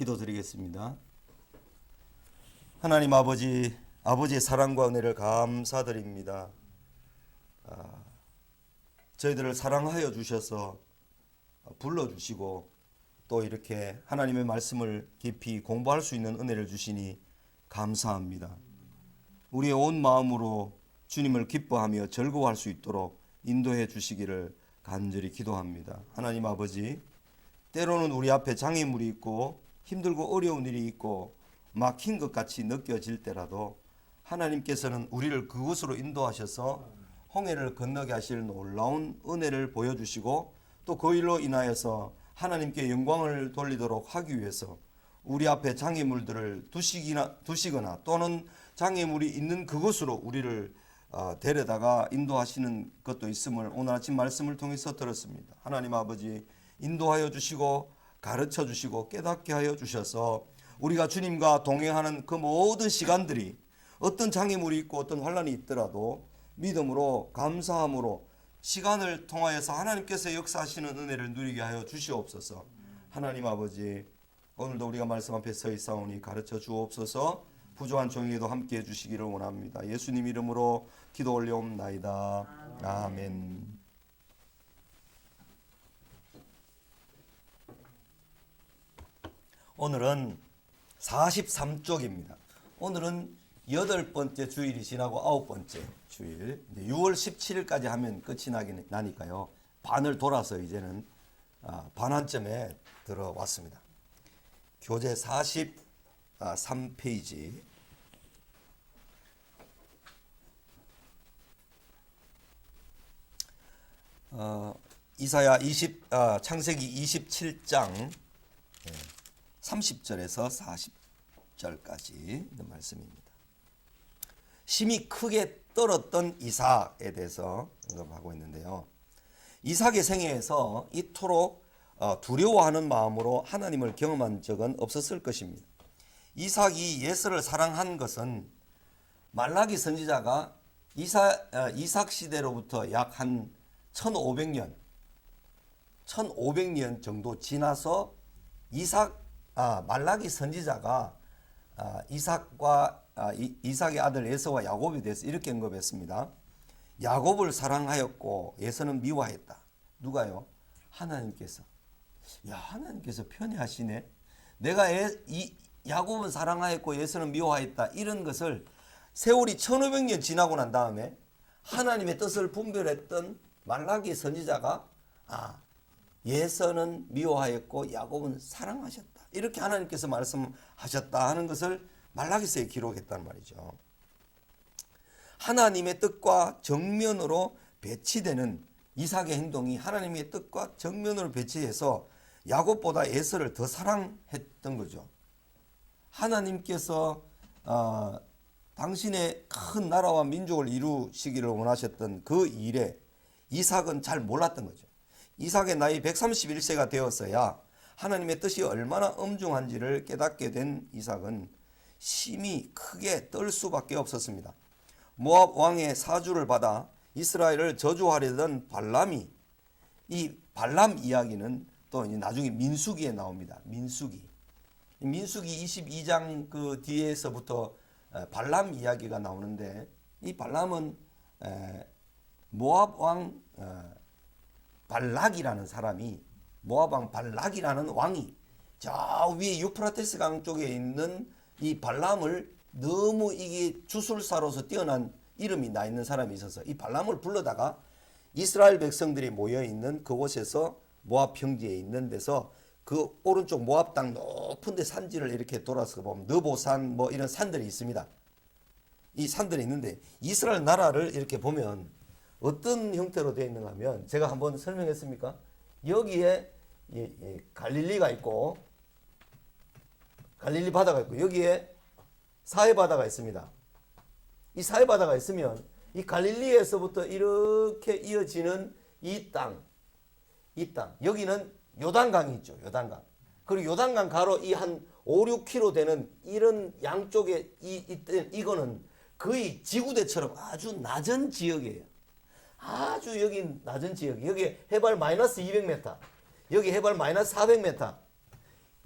기도드리겠습니다. 하나님 아버지, 아버지의 사랑과 은혜를 감사드립니다. 저희들을 사랑하여 주셔서 불러주시고 또 이렇게 하나님의 말씀을 깊이 공부할 수 있는 은혜를 주시니 감사합니다. 우리의 온 마음으로 주님을 기뻐하며 즐거워할 수 있도록 인도해 주시기를 간절히 기도합니다. 하나님 아버지, 때로는 우리 앞에 장애물이 있고 힘들고 어려운 일이 있고 막힌 것 같이 느껴질 때라도 하나님께서는 우리를 그곳으로 인도하셔서 홍해를 건너게 하실 놀라운 은혜를 보여주시고 또 그 일로 인하여서 하나님께 영광을 돌리도록 하기 위해서 우리 앞에 장애물들을 두시거나 또는 장애물이 있는 그곳으로 우리를 데려다가 인도하시는 것도 있음을 오늘 아침 말씀을 통해서 들었습니다. 하나님 아버지, 인도하여 주시고 가르쳐 주시고 깨닫게 하여 주셔서 우리가 주님과 동행하는 그 모든 시간들이 어떤 장애물이 있고 어떤 환난이 있더라도 믿음으로 감사함으로 시간을 통하여서 하나님께서 역사하시는 은혜를 누리게 하여 주시옵소서. 하나님 아버지, 오늘도 우리가 말씀 앞에 서 있사오니 가르쳐 주옵소서. 부족한 종에게도 함께해 주시기를 원합니다. 예수님 이름으로 기도 올려옵나이다. 아멘. 오늘은 43쪽입니다. 오늘은 8번째 주일이 지나고 9번째 주일. 6월 17일까지 하면 끝이 나니까요. 반을 돌아서 이제는 반환점에 들어왔습니다. 교재 43페이지. 창세기 27장 30절에서 40절까지 있는 말씀입니다. 심히 크게 떨었던 이삭에 대해서 언급하고 있는데요. 이삭의 생애에서 이토록 두려워하는 마음으로 하나님을 경험한 적은 없었을 것입니다. 이삭이 예서를 사랑한 것은 말라기 선지자가 이삭 시대로부터 약 한 1500년 정도 지나서 말라기 선지자가 이삭의 아들 에서와 야곱에 대해서 이렇게 언급했습니다. 야곱을 사랑하였고 에서는 미워했다. 누가요? 하나님께서. 하나님께서 편애하시네. 내가 야곱은 사랑하였고 에서는 미워하였다. 이런 것을 세월이 1500년 지나고 난 다음에 하나님의 뜻을 분별했던 말라기 선지자가 에서는 미워하였고 야곱은 사랑하셨다. 이렇게 하나님께서 말씀하셨다 하는 것을 말라기서에 기록했단 말이죠. 하나님의 뜻과 정면으로 배치되는 이삭의 행동이 하나님의 뜻과 정면으로 배치해서 야곱보다 에서를 더 사랑했던 거죠. 하나님께서 당신의 큰 나라와 민족을 이루시기를 원하셨던 그 일에 이삭은 잘 몰랐던 거죠. 이삭의 나이 131세가 되었어야 하나님의 뜻이 얼마나 엄중한지를 깨닫게 된 이삭은 심히 크게 떨 수밖에 없었습니다. 모압 왕의 사주를 받아 이스라엘을 저주하려던 발람이, 이 발람 이야기는 또 나중에 민수기에 나옵니다. 민수기 22장 그 뒤에서부터 발람 이야기가 나오는데, 이 발람은 모압 왕 발락이라는 사람이, 모압 왕 발락이라는 왕이 저 위에 유프라테스 강 쪽에 있는 이 발람을 너무 이게 주술사로서 뛰어난 이름이 나 있는 사람이 있어서 이 발람을 불러다가 이스라엘 백성들이 모여 있는 그곳에서 모압 평지에 있는 데서 그 오른쪽 모압 땅 높은 데 산지를 이렇게 돌아서 보면 느보산 뭐 이런 산들이 있습니다. 이 산들이 있는데 이스라엘 나라를 이렇게 보면 어떤 형태로 되어 있는가 하면, 제가 한번 설명했습니까? 여기에 갈릴리가 있고 갈릴리 바다가 있고 여기에 사해 바다가 있습니다. 이 사해 바다가 있으면 이 갈릴리에서부터 이렇게 이어지는 이 땅 여기는 요단강이 있죠. 요단강. 그리고 요단강 가로 이 한 5, 6km 되는 이런 양쪽에 이거는 거의 지구대처럼 아주 낮은 지역이에요. 아주 여기 낮은 지역. 여기 해발 마이너스 200m. 여기 해발 마이너스 400m.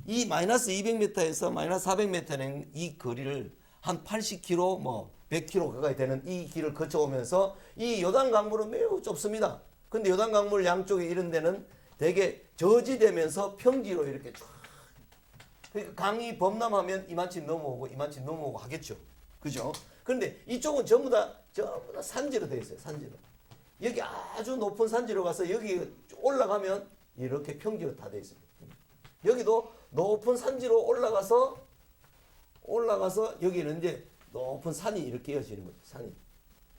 이 마이너스 200m에서 마이너스 400m는 이 거리를 한 80km 뭐 100km 가까이 되는 이 길을 거쳐오면서 이 요단 강물은 매우 좁습니다. 근데 요단 강물 양쪽에 이런 데는 되게 저지되면서 평지로 이렇게 쫙. 그러니까 강이 범람하면 이만큼 넘어오고 이만큼 넘어오고 하겠죠. 그죠? 그런데 이쪽은 전부 다 산지로 되어 있어요. 산지로. 여기 아주 높은 산지로 가서 여기 올라가면 이렇게 평지로 다 되어 있습니다. 여기도 높은 산지로 올라가서 여기는 이제 높은 산이 이렇게 이어지는 거죠.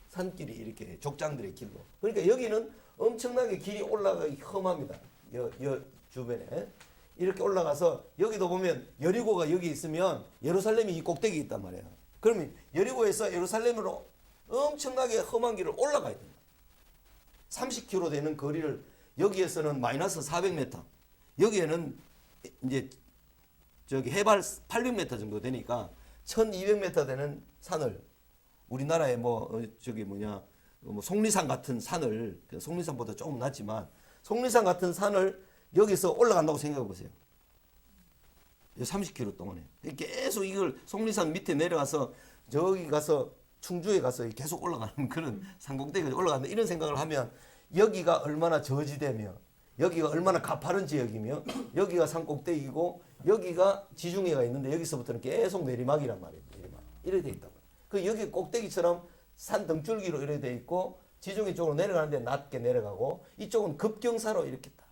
산길이 이렇게 족장들의 길로. 그러니까 여기는 엄청나게 길이 올라가기 험합니다. 여 주변에. 이렇게 올라가서 여기도 보면 여리고가 여기 있으면 예루살렘이 이 꼭대기에 있단 말이에요. 그러면 여리고에서 예루살렘으로 엄청나게 험한 길을 올라가야 됩니다. 30km 되는 거리를 여기에서는 마이너스 400m, 여기에는 이제 저기 해발 800m 정도 되니까 1200m 되는 산을 우리나라에 뭐 속리산 같은 산을, 속리산보다 조금 낮지만 속리산 같은 산을 여기서 올라간다고 생각해 보세요. 30km 동안에 계속 이걸 속리산 밑에 내려가서 저기 가서 충주에 가서 계속 올라가는 그런 산꼭대기까지 올라간다 이런 생각을 하면 여기가 얼마나 저지되며 여기가 얼마나 가파른 지역이며 여기가 산꼭대기고 여기가 지중해가 있는데 여기서부터는 계속 내리막이란 말이에요. 내리막. 이렇게 돼 있단 말이에요. 그 여기 꼭대기처럼 산 등줄기로 이렇게 돼 있고 지중해 쪽으로 내려가는데 낮게 내려가고 이쪽은 급경사로 이렇게 딱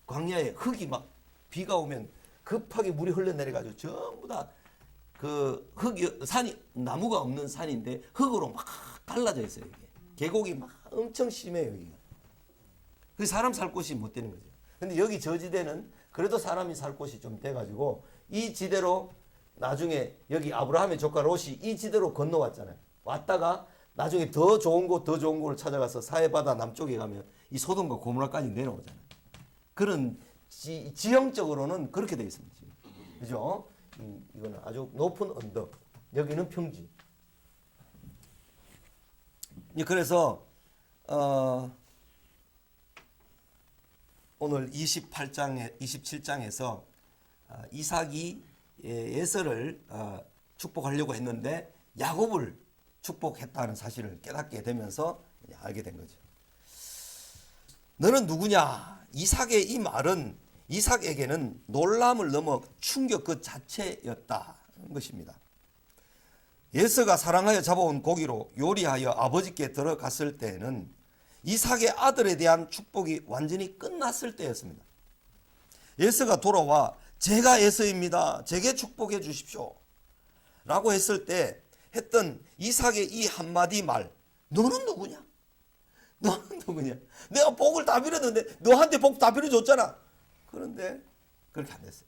광야에 흙이 막 비가 오면 급하게 물이 흘러내려가지고 전부 다 그 흙이 산이 나무가 없는 산인데 흙으로 막 갈라져 있어요. 이게 계곡이 막 엄청 심해요. 여기가. 그 사람 살 곳이 못 되는 거죠. 근데 여기 저지대는 그래도 사람이 살 곳이 좀 돼가지고 이 지대로 나중에 여기 아브라함의 조카 롯이 이 지대로 건너왔잖아요. 왔다가 나중에 더 좋은 곳을 찾아가서 사해바다 남쪽에 가면 이 소돔과 고모라까지 내려오잖아요. 그런 지형적으로는 그렇게 되어 있습니다. 그죠? 이거는 아주 높은 언덕, 여기는 평지. 그래서 오늘 27장에서 이삭이 에서를 축복하려고 했는데 야곱을 축복했다는 사실을 깨닫게 되면서 알게 된 거죠. 너는 누구냐? 이삭의 이 말은 이삭에게는 놀람을 넘어 충격 그 자체였다는 것입니다. 에서가 사랑하여 잡아온 고기로 요리하여 아버지께 들어갔을 때에는 이삭의 아들에 대한 축복이 완전히 끝났을 때였습니다. 에서가 돌아와 제가 에서입니다. 제게 축복해 주십시오. 라고 했을 때 했던 이삭의 이 한마디 말, 너는 누구냐? 너는 누구냐? 내가 복을 다 빌었는데 너한테 복 다 빌어줬잖아. 그런데 그렇게 안 됐어요.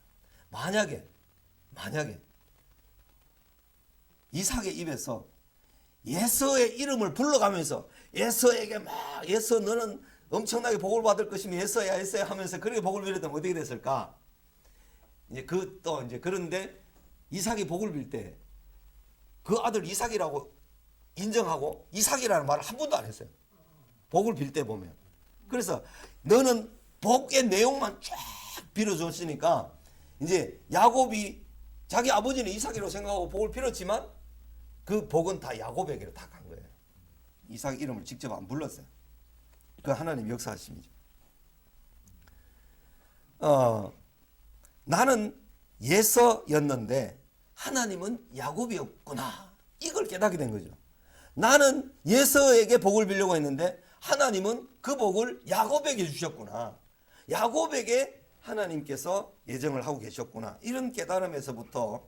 만약에 이삭의 입에서 에서의 이름을 불러가면서 에서에게 막 에서 너는 엄청나게 복을 받을 것이며 에서야 하면서 그렇게 복을 빌었다면 어떻게 됐을까? 이제 그런데 이삭이 복을 빌 때 그 아들 이삭이라고 인정하고 이삭이라는 말을 한 번도 안 했어요. 복을 빌 때 보면. 그래서 너는 복의 내용만 쫙 빌어줬으니까 이제 야곱이 자기 아버지는 이삭이라고 생각하고 복을 빌었지만 그 복은 다 야곱에게로 다 간 거예요. 이삭 이름을 직접 안 불렀어요. 그 하나님 역사하심이죠. 나는 예서였는데 하나님은 야곱이었구나. 이걸 깨닫게 된 거죠. 나는 예서에게 복을 빌려고 했는데 하나님은 그 복을 야곱에게 주셨구나. 야곱에게 하나님께서 예정을 하고 계셨구나. 이런 깨달음에서부터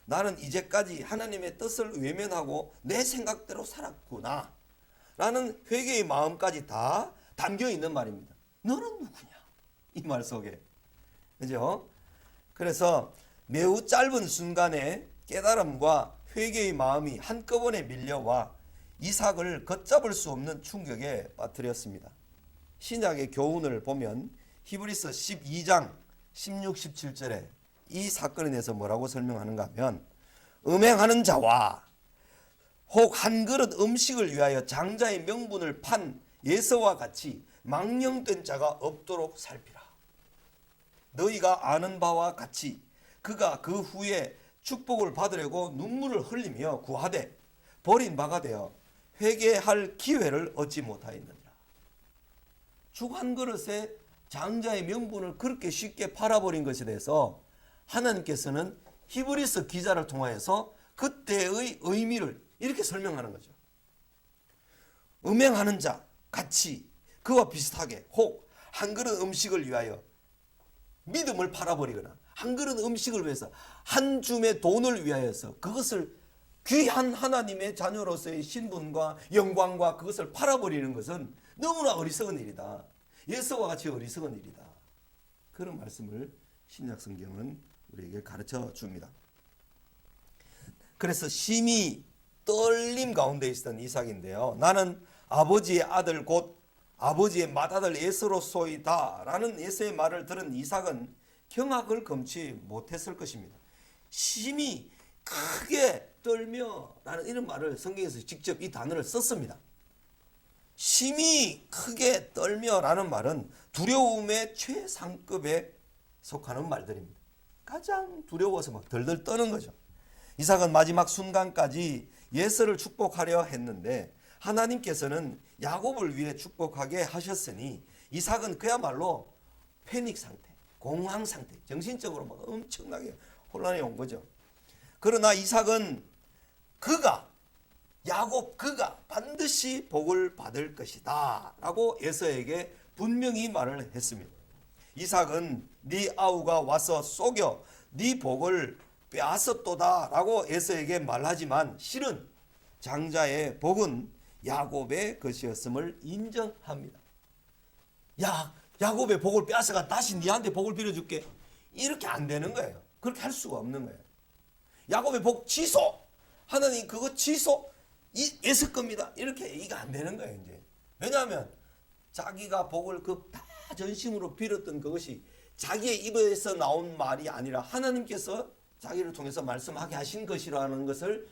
나는 이제까지 하나님의 뜻을 외면하고 내 생각대로 살았구나. 라는 회개의 마음까지 다 담겨 있는 말입니다. 너는 누구냐? 이 말 속에. 그죠? 그래서 매우 짧은 순간에 깨달음과 회개의 마음이 한꺼번에 밀려와 이삭을 걷잡을 수 없는 충격에 빠뜨렸습니다. 신약의 교훈을 보면 히브리서 12장 16, 17절에 이 사건에 대해서 뭐라고 설명하는가 하면 음행하는 자와 혹 한 그릇 음식을 위하여 장자의 명분을 판 예서와 같이 망령된 자가 없도록 살피라. 너희가 아는 바와 같이 그가 그 후에 축복을 받으려고 눈물을 흘리며 구하되 버린 바가 되어 회개할 기회를 얻지 못하였느니라. 죽 한 그릇에 장자의 명분을 그렇게 쉽게 팔아버린 것에 대해서 하나님께서는 히브리서 기자를 통하여서 그때의 의미를 이렇게 설명하는 거죠. 음행하는 자 같이 그와 비슷하게 혹 한 그릇 음식을 위하여 믿음을 팔아버리거나 한 그릇 음식을 위해서 한 줌의 돈을 위하여서 그것을 귀한 하나님의 자녀로서의 신분과 영광과 그것을 팔아버리는 것은 너무나 어리석은 일이다. 예수와 같이 어리석은 일이다. 그런 말씀을 신약 성경은 우리에게 가르쳐 줍니다. 그래서 심히 떨림 가운데 있었던 이삭인데요. 나는 아버지의 아들 곧 아버지의 맏아들 에서로소이다 라는 에서의 말을 들은 이삭은 경악을 금치 못했을 것입니다. 심히 크게 떨며 라는 이런 말을 성경에서 직접 이 단어를 썼습니다. 심히 크게 떨며 라는 말은 두려움의 최상급에 속하는 말들입니다. 가장 두려워서 막 덜덜 떠는 거죠. 이삭은 마지막 순간까지 예서를 축복하려 했는데 하나님께서는 야곱을 위해 축복하게 하셨으니 이삭은 그야말로 패닉 상태, 공황 상태, 정신적으로 막 엄청나게 혼란이 온 거죠. 그러나 이삭은 야곱 그가 반드시 복을 받을 것이다 라고 에서에게 분명히 말을 했습니다. 이삭은 네 아우가 와서 속여 네 복을 빼앗았도다 라고 에서에게 말하지만 실은 장자의 복은 야곱의 것이었음을 인정합니다. 야곱의 복을 빼앗아가 다시 네한테 복을 빌어줄게. 이렇게 안 되는 거예요. 그렇게 할 수가 없는 거예요. 야곱의 복 취소. 하나님 그거 취소. 에서 겁니다. 이렇게 얘기가 안 되는 거예요. 이제. 왜냐하면 자기가 복을 다 전심으로 빌었던 그것이 자기의 입에서 나온 말이 아니라 하나님께서 자기를 통해서 말씀하게 하신 것이라는 것을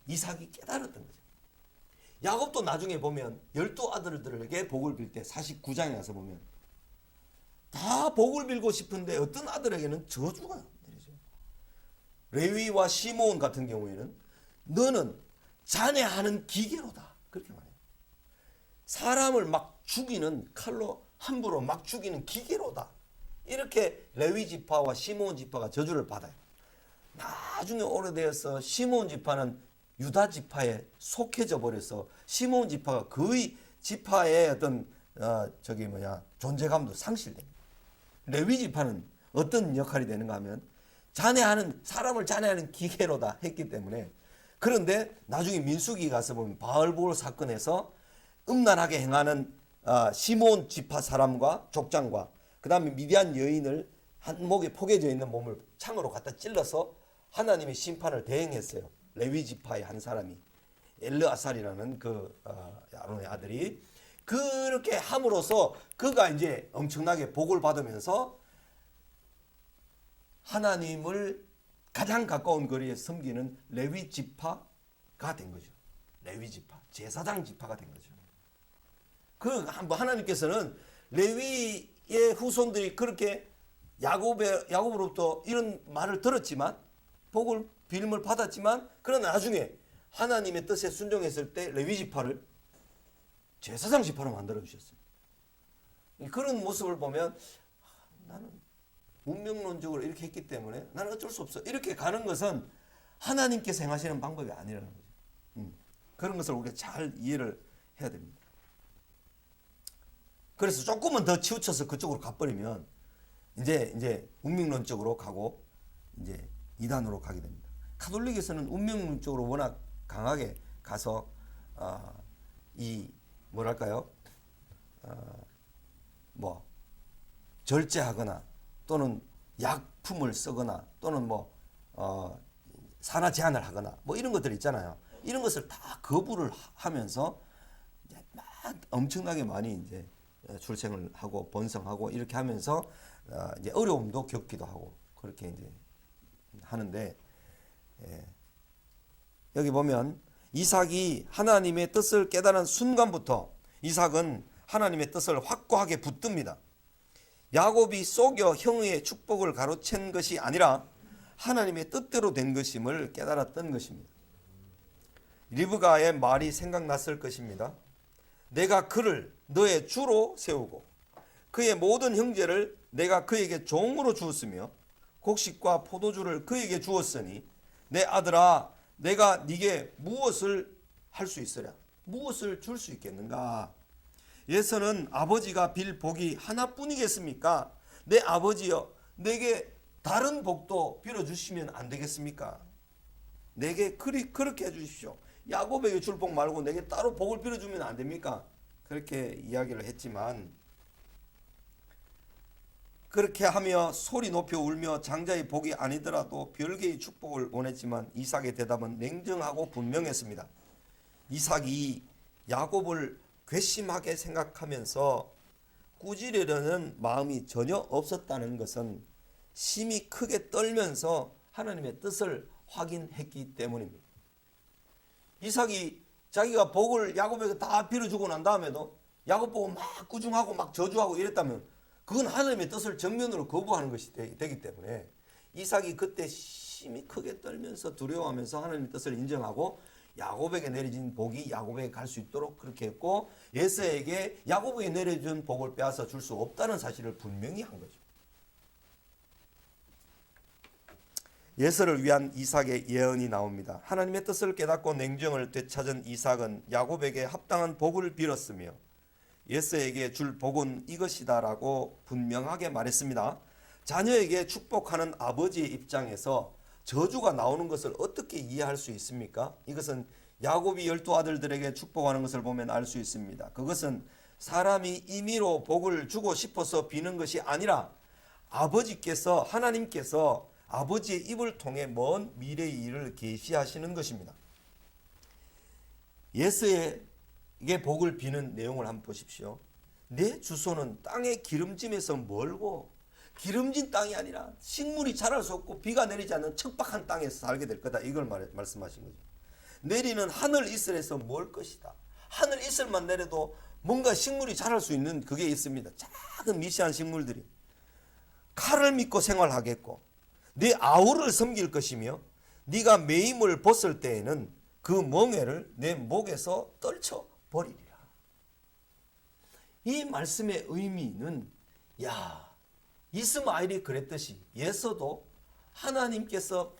이삭이 깨달았던 거죠. 야곱도 나중에 보면 12아들들에게 복을 빌 때 49장에 가서 보면 다 복을 빌고 싶은데 어떤 아들에게는 저주가 내리죠. 레위와 시므온 같은 경우에는 너는 자네 하는 기계로다. 그렇게 말해요. 사람을 막 죽이는 칼로 함부로 막 죽이는 기계로다. 이렇게 레위 지파와 시므온 지파가 저주를 받아요. 나중에 오래되어서 시므온 지파는 유다 지파에 속해져 버려서 시므온 지파가 거의 지파의 어떤 존재감도 상실됩니다. 레위 지파는 어떤 역할이 되는가 하면 사람을 자네하는 기계로다 했기 때문에. 그런데 나중에 민수기 가서 보면 바알볼 사건에서 음란하게 행하는 시므온 지파 사람과 족장과 그 다음에 미디안 여인을 한 목에 포개져 있는 몸을 창으로 갖다 찔러서 하나님의 심판을 대행했어요. 레위 지파의 한 사람이 엘르아살이라는 아론의 아들이 그렇게 함으로써 그가 이제 엄청나게 복을 받으면서 하나님을 가장 가까운 거리에 섬기는 레위 지파가 된 거죠. 레위 지파, 제사장 지파가 된 거죠. 하나님께서는 레위의 후손들이 그렇게 야곱으로부터 이런 말을 들었지만 복을 빌음을 받았지만 그러나 나중에 하나님의 뜻에 순종했을 때 레위 지파를 제사장 지파로 만들어 주셨어요. 그런 모습을 보면 나는 운명론적으로 이렇게 했기 때문에 나는 어쩔 수 없어. 이렇게 가는 것은 하나님께서 행하시는 방법이 아니라는 거죠. 그런 것을 우리가 잘 이해를 해야 됩니다. 그래서 조금은 더 치우쳐서 그쪽으로 가버리면 이제 운명론적으로 가고 이제 이단으로 가게 됩니다. 카톨릭에서는 운명론적으로 워낙 강하게 가서 절제하거나 또는 약품을 쓰거나 또는 산화 제한을 하거나 이런 것들 있잖아요. 이런 것을 다 거부를 하면서 이제 막 엄청나게 많이 이제 출생을 하고 번성하고 이렇게 하면서 이제 어려움도 겪기도 하고 그렇게 이제 하는데, 여기 보면 이삭이 하나님의 뜻을 깨달은 순간부터 이삭은 하나님의 뜻을 확고하게 붙듭니다. 야곱이 속여 형의 축복을 가로챈 것이 아니라 하나님의 뜻대로 된 것임을 깨달았던 것입니다. 리브가의 말이 생각났을 것입니다. 내가 그를 너의 주로 세우고 그의 모든 형제를 내가 그에게 종으로 주었으며 곡식과 포도주를 그에게 주었으니 내 아들아 내가 네게 무엇을 할 수 있으랴? 무엇을 줄 수 있겠는가? 예서는 아버지가 빌 복이 하나뿐이겠습니까? 내 아버지여 내게 다른 복도 빌어주시면 안 되겠습니까? 내게 그렇게 해주십시오. 야곱에게 줄 복 말고 내게 따로 복을 빌어주면 안 됩니까? 그렇게 이야기를 했지만 그렇게 하며 소리 높여 울며 장자의 복이 아니더라도 별개의 축복을 원했지만 이삭의 대답은 냉정하고 분명했습니다. 이삭이 야곱을 괘씸하게 생각하면서 꾸지르려는 마음이 전혀 없었다는 것은 심히 크게 떨면서 하나님의 뜻을 확인했기 때문입니다. 이삭이 자기가 복을 야곱에게 다 빌어주고 난 다음에도 야곱 보고 막 꾸중하고 막 저주하고 이랬다면 그건 하나님의 뜻을 정면으로 거부하는 것이 되기 때문에 이삭이 그때 심히 크게 떨면서 두려워하면서 하나님의 뜻을 인정하고 야곱에게 내려진 복이 야곱에게 갈 수 있도록 그렇게 했고 에서에게 야곱에게 내려준 복을 빼앗아 줄 수 없다는 사실을 분명히 한 거죠. 예서를 위한 이삭의 예언이 나옵니다. 하나님의 뜻을 깨닫고 냉정을 되찾은 이삭은 야곱에게 합당한 복을 빌었으며 예서에게 줄 복은 이것이다라고 분명하게 말했습니다. 자녀에게 축복하는 아버지의 입장에서 저주가 나오는 것을 어떻게 이해할 수 있습니까? 이것은 야곱이 12아들들에게 축복하는 것을 보면 알 수 있습니다. 그것은 사람이 임의로 복을 주고 싶어서 비는 것이 아니라 아버지께서 하나님께서 아버지의 입을 통해 먼 미래의 일을 계시하시는 것입니다. 예서에게 복을 비는 내용을 한번 보십시오. 내 주소는 땅의 기름짐에서 멀고 기름진 땅이 아니라 식물이 자랄 수 없고 비가 내리지 않는 척박한 땅에서 살게 될 거다. 이걸 말씀하신 거죠. 내리는 하늘 이슬에서 멀 것이다. 하늘 이슬만 내려도 뭔가 식물이 자랄 수 있는 그게 있습니다. 작은 미시한 식물들이. 칼을 믿고 생활하겠고 네 아우를 섬길 것이며 네가 매임을 벗을 때에는 그 멍에를 내 목에서 떨쳐 버리리라. 이 말씀의 의미는 이스마엘이 그랬듯이 예서도 하나님께서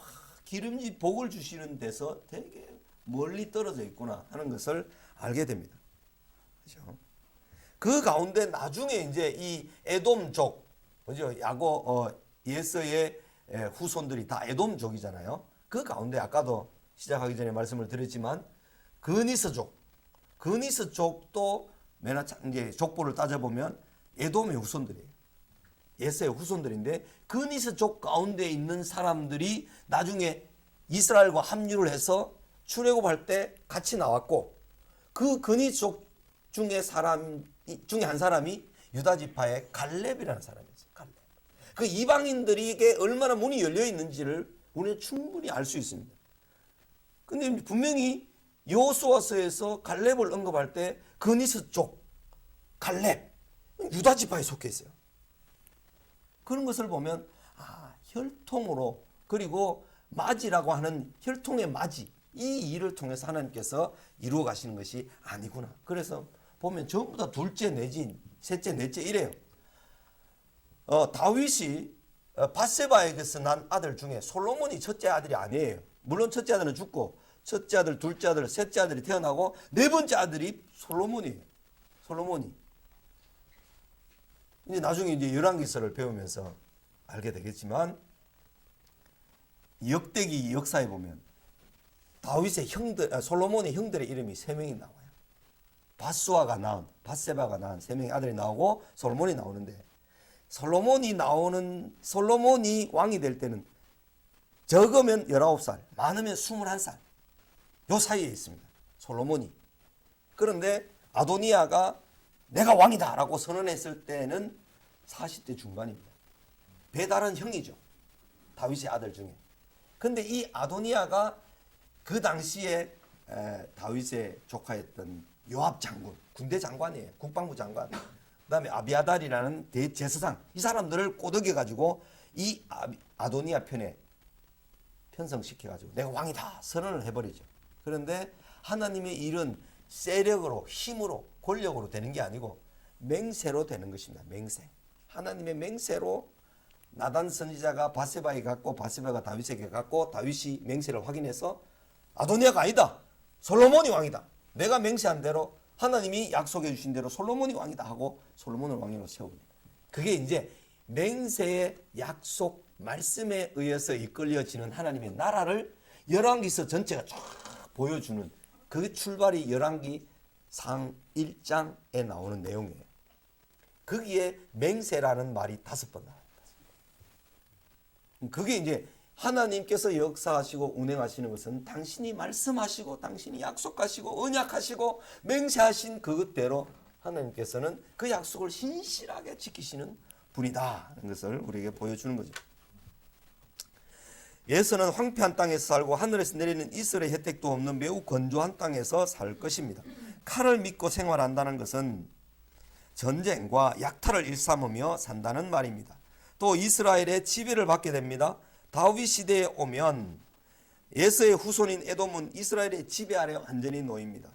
기름진 복을 주시는 데서 되게 멀리 떨어져 있구나 하는 것을 알게 됩니다. 그렇죠? 그 가운데 나중에 이제 이 에돔족, 그죠? 예서의 후손들이 다 에돔족이잖아요. 그 가운데 아까도 시작하기 전에 말씀을 드렸지만 그니스족도 이제 족보를 따져보면 에돔의 후손들이에요. 예서의 후손들인데 그니스족 가운데 있는 사람들이 나중에 이스라엘과 합류를 해서 출애굽할 때 같이 나왔고 그 그니스족 중에 한 사람이 유다 지파의 갈렙이라는 사람이었어요. 갈렙. 그 이방인들에게 얼마나 문이 열려 있는지를 우리는 충분히 알 수 있습니다. 근데 분명히 여호수아서에서 갈렙을 언급할 때 그니스족 갈렙 유다 지파에 속해 있어요. 그런 것을 보면 혈통으로 그리고 마지라고 하는 혈통의 마지 이 일을 통해서 하나님께서 이루어 가시는 것이 아니구나. 그래서 보면 전부 다 둘째 내지 셋째 넷째 이래요. 다윗이 밧세바에게서 난 아들 중에 솔로몬이 첫째 아들이 아니에요. 물론 첫째 아들은 죽고 첫째 아들, 둘째 아들, 셋째 아들이 태어나고 네 번째 아들이 솔로몬이에요. 솔로몬이. 이제 나중에 이제 열왕기서를 배우면서 알게 되겠지만 역대기 역사에 보면 다윗의 솔로몬의 형들의 이름이 3명이 나와요. 밧세바가 낳은 3명의 아들이 나오고 솔로몬이 나오는데 솔로몬이 왕이 될 때는 적으면 19살, 많으면 21살. 요 사이에 있습니다. 솔로몬이. 그런데 아도니아가 내가 왕이다라고 선언했을 때는 40대 중반입니다. 배다른 형이죠. 다윗의 아들 중에. 근데 이 아도니아가 그 당시에 다윗의 조카였던 요압 장군, 군대 장관이에요. 국방부 장관. 그다음에 아비아달이라는 대제사장, 이 사람들을 꼬드겨 가지고 이 아도니아 편에 편성시켜 가지고 내가 왕이다 선언을 해버리죠. 그런데 하나님의 일은 세력으로, 힘으로, 권력으로 되는 게 아니고 맹세로 되는 것입니다. 맹세. 하나님의 맹세로 나단 선지자가 바세바에게 갔고 바세바가 다윗에게 갔고 다윗이 맹세를 확인해서 아도니아가 아니다. 솔로몬이 왕이다. 내가 맹세한 대로 하나님이 약속해 주신 대로 솔로몬이 왕이다 하고 솔로몬을 왕으로 세웁니다. 그게 이제 맹세의 약속 말씀에 의해서 이끌려지는 하나님의 나라를 열왕기서 전체가 쫙 보여주는 그 출발이 열왕기상 1장에 나오는 내용이에요. 거기에 맹세라는 말이 5번 나와요. 그게 이제 하나님께서 역사하시고 운행하시는 것은 당신이 말씀하시고 당신이 약속하시고 언약하시고 맹세하신 그것대로 하나님께서는 그 약속을 신실하게 지키시는 분이다 하는 것을 우리에게 보여주는 거죠. 예수는 황폐한 땅에서 살고 하늘에서 내리는 이슬의 혜택도 없는 매우 건조한 땅에서 살 것입니다. 칼을 믿고 생활한다는 것은 전쟁과 약탈을 일삼으며 산다는 말입니다. 또 이스라엘의 지배를 받게 됩니다. 다윗 시대에 오면 예서의 후손인 에돔은 이스라엘의 지배 아래 완전히 놓입니다.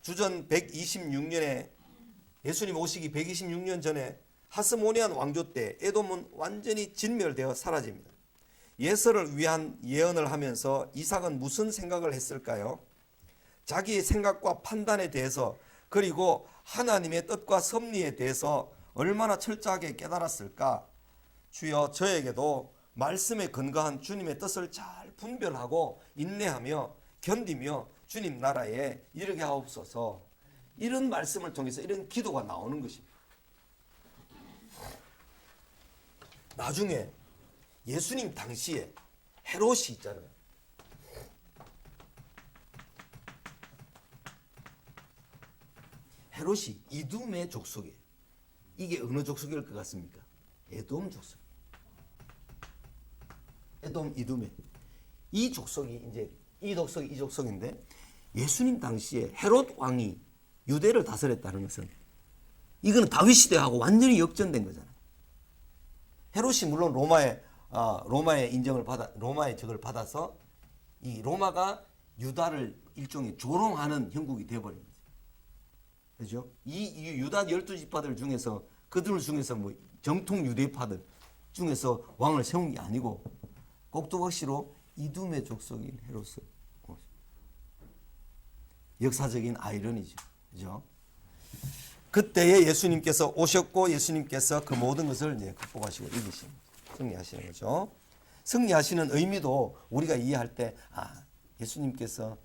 주전 126년에 예수님 오시기 126년 전에 하스모니안 왕조 때 에돔은 완전히 진멸되어 사라집니다. 예서를 위한 예언을 하면서 이삭은 무슨 생각을 했을까요? 자기의 생각과 판단에 대해서 그리고 하나님의 뜻과 섭리에 대해서 얼마나 철저하게 깨달았을까? 주여 저에게도 말씀에 근거한 주님의 뜻을 잘 분별하고 인내하며 견디며 주님 나라에 이르게 하옵소서. 이런 말씀을 통해서 이런 기도가 나오는 것입니다. 나중에 예수님 당시에 헤롯이 있잖아요. 헤롯이 이둠의 족속이에요. 이게 어느 족속일 것 같습니까? 에돔 족속. 에돔 이둠의 이 족속이 이제 이 족속인데 예수님 당시에 헤롯 왕이 유대를 다스렸다는 것은 이거는 다윗 시대하고 완전히 역전된 거잖아요. 헤롯이 물론 로마의 인정을 받아 로마의 적을 받아서 이 로마가 유다를 일종의 조롱하는 형국이 되어버린 거죠. 그렇죠? 이 유다 12지파들 중에서 그들 중에서 뭐 정통 유대파들 중에서 왕을 세운 게 아니고 꼭두각시로 이둠의 족속인 헤롯을 역사적인 아이러니죠. 그죠? 그때에 예수님께서 오셨고 예수님께서 그 모든 것을 이제 극복하시고 이기신 승리하시는 거죠. 승리하시는 의미도 우리가 이해할 때 예수님께서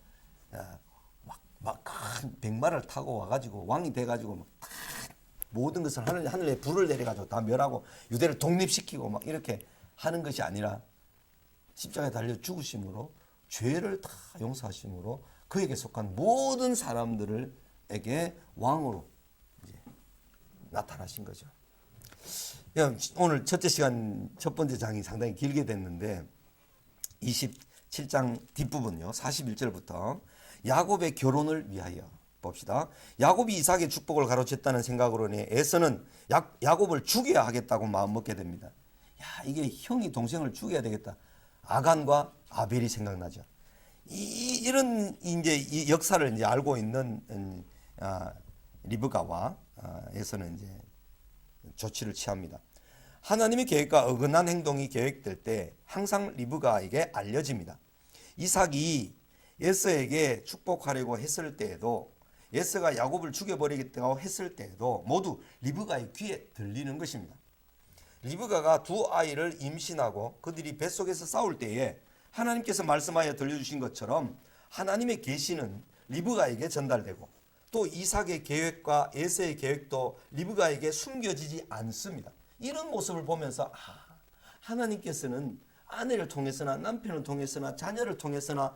막 큰 백마를 타고 와가지고 왕이 돼가지고 막 모든 것을 하늘에 불을 내려가지고 다 멸하고 유대를 독립시키고 막 이렇게 하는 것이 아니라 십자가에 달려 죽으심으로 죄를 다 용서하심으로 그에게 속한 모든 사람들에게 왕으로 이제 나타나신 거죠. 오늘 첫째 시간 첫 번째 장이 상당히 길게 됐는데 27장 뒷부분요. 41절부터 야곱의 결혼을 위하여 봅시다. 야곱이 이삭의 축복을 가로챘다는 생각으로는 에서는 야곱을 죽여야 하겠다고 마음먹게 됩니다. 이게 형이 동생을 죽여야 되겠다. 아간과 아벨이 생각나죠. 이런 이제 이 역사를 이제 알고 있는 리브가와 에서는 이제 조치를 취합니다. 하나님의 계획과 어긋난 행동이 계획될 때 항상 리브가에게 알려집니다. 이삭이 에서에게 축복하려고 했을 때에도 에서가 야곱을 죽여버리겠다고 했을 때에도 모두 리브가의 귀에 들리는 것입니다. 리브가가 두 아이를 임신하고 그들이 뱃속에서 싸울 때에 하나님께서 말씀하여 들려주신 것처럼 하나님의 계시는 리브가에게 전달되고 또 이삭의 계획과 에서의 계획도 리브가에게 숨겨지지 않습니다. 이런 모습을 보면서 하나님께서는 아내를 통해서나 남편을 통해서나 자녀를 통해서나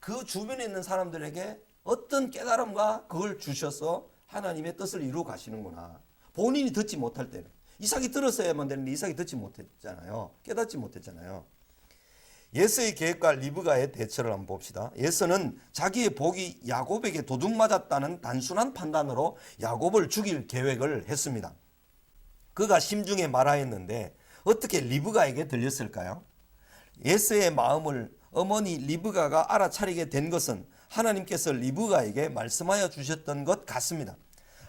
그 주변에 있는 사람들에게 어떤 깨달음과 그걸 주셔서 하나님의 뜻을 이루어 가시는구나. 본인이 듣지 못할 때는 이삭이 들었어야만 되는데 이삭이 듣지 못했잖아요. 깨닫지 못했잖아요. 예서의 계획과 리브가의 대처를 한번 봅시다. 예서는 자기의 복이 야곱에게 도둑 맞았다는 단순한 판단으로 야곱을 죽일 계획을 했습니다. 그가 심중에 말하였는데 어떻게 리브가에게 들렸을까요? 예서의 마음을 어머니 리브가가 알아차리게 된 것은 하나님께서 리브가에게 말씀하여 주셨던 것 같습니다.